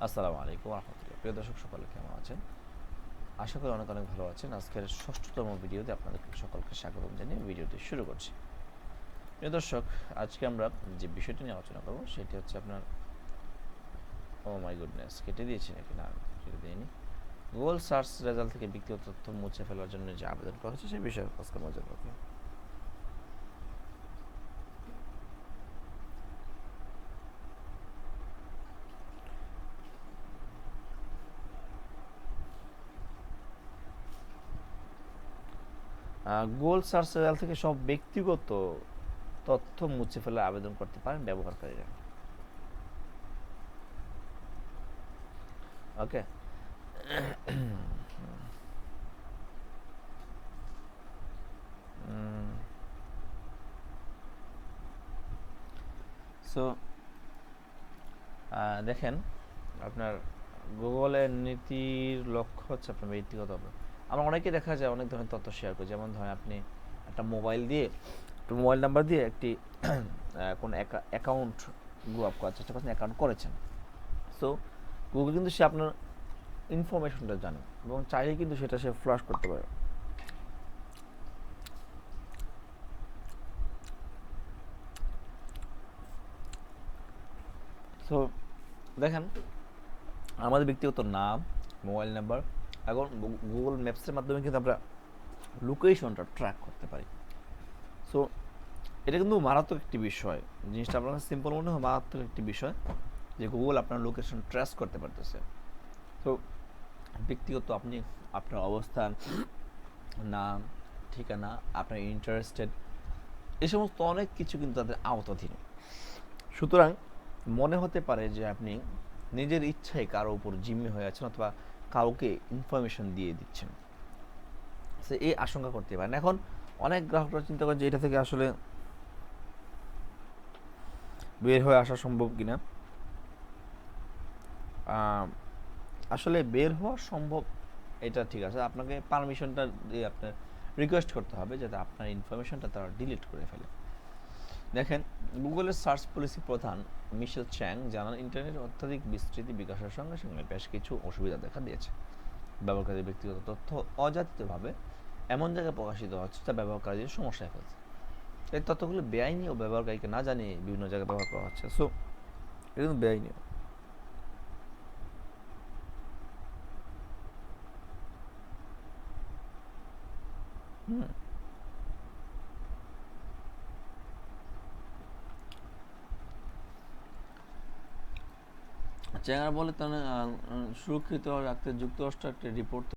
আসসালামু আলাইকুম রহমতুল্লাহ। প্রিয় দর্শক, সকলে কেমন আছেন? আশা করি অনেক অনেক ভালো আছেন। আজকের ষষ্ঠতম ভিডিওতে আপনাদেরকে সকলকে স্বাগতম জানিয়ে ভিডিওটি শুরু করছি। প্রিয় দর্শক, আজকে আমরা যে বিষয়টি নিয়ে আলোচনা করব সেটি হচ্ছে আপনার মাই গুডনেস, কেটে দিয়েছি নাকি? না, কেটে দিইনি। গুগল সার্চ রেজাল্ট থেকে ব্যক্তিগত তথ্য মুছে ফেলার জন্য যে আবেদন করা হচ্ছে সেই বিষয়ে আজকে মজা করব। গুগল সার্চ রেজাল্ট থেকে সব ব্যক্তিগত তথ্য মুছে ফেলার আবেদন করতে পারেন ব্যবহারকারীরা। ওকে। সো দেখেন, আপনার গুগলের নীতির লক্ষ্য হচ্ছে আপনার ব্যক্তিগত আমরা অনেকে দেখা যায় অনেক ধরনের তথ্য শেয়ার করি। যেমন ধরেন আপনি একটা মোবাইল নাম্বার দিয়ে একটি কোনো অ্যাকাউন্ট গ্রো আপ করার চেষ্টা করছেন, অ্যাকাউন্ট করেছেন। সো গুগল কিন্তু সে আপনার ইনফরমেশনটা জানে এবং চাইলে কিন্তু সেটা সে ফ্লাশ করতে পারে। সো দেখেন, আমাদের ব্যক্তিগত নাম, মোবাইল নাম্বার, এখন গুগল ম্যাপসের মাধ্যমে কিন্তু আমরা লোকেশনটা ট্র্যাক করতে পারি। সো এটা কিন্তু মারাত্মক একটি বিষয়। জিনিসটা আপনার সিম্পল মনে হয়, মারাত্মক একটি বিষয় যে গুগল আপনার লোকেশন ট্রেস করতে পারতেছে। তো ব্যক্তিগত আপনি আপনার অবস্থান, নাম, ঠিকানা, আপনার ইন্টারেস্টেড, এই সমস্ত অনেক কিছু কিন্তু তাদের আওতাধীন। সুতরাং মনে হতে পারে যে আপনি নিজের ইচ্ছায় কারো উপর জিম্মি হয়ে আছেন অথবা কাউকে ইনফরমেশন দিয়ে দিচ্ছেন। সে এই আশঙ্কা করতে পারেন। এখন অনেক গ্রাহকরা চিন্তা করেন যে এটা থেকে আসলে বের হয়ে আসা সম্ভব কিনা। আসলে বের হওয়া সম্ভব, এটা ঠিক আছে। আপনাকে পারমিশনটা দিয়ে আপনার রিকোয়েস্ট করতে হবে যাতে আপনার ইনফরমেশনটা তারা ডিলিট করে ফেলে। দেখেন, গুগলের সার্চ পলিসি প্রধান মিশেল চ্যাং জানান, ইন্টারনেট অত্যাধিক বিস্তৃতি বিকাশের সঙ্গে সঙ্গে বেশ কিছু অসুবিধা দেখা দিয়েছে। ব্যবহারকারীর ব্যক্তিগত তথ্য অযাচিতভাবে এমন জায়গায় প্রকাশিত হচ্ছে যা ব্যবহারকারীদের সমস্যায় ফেলছে। এই তথ্যগুলো বেআইনি ও ব্যবহারকারীকে না জানিয়ে বিভিন্ন জায়গায় ব্যবহার করা হচ্ছে। সো এটা কিন্তু বেআইনি। হুম। চ্যাংরা বলে, তারা সুরক্ষিত রাখতে যুক্তরাষ্ট্র একটা রিপোর্ট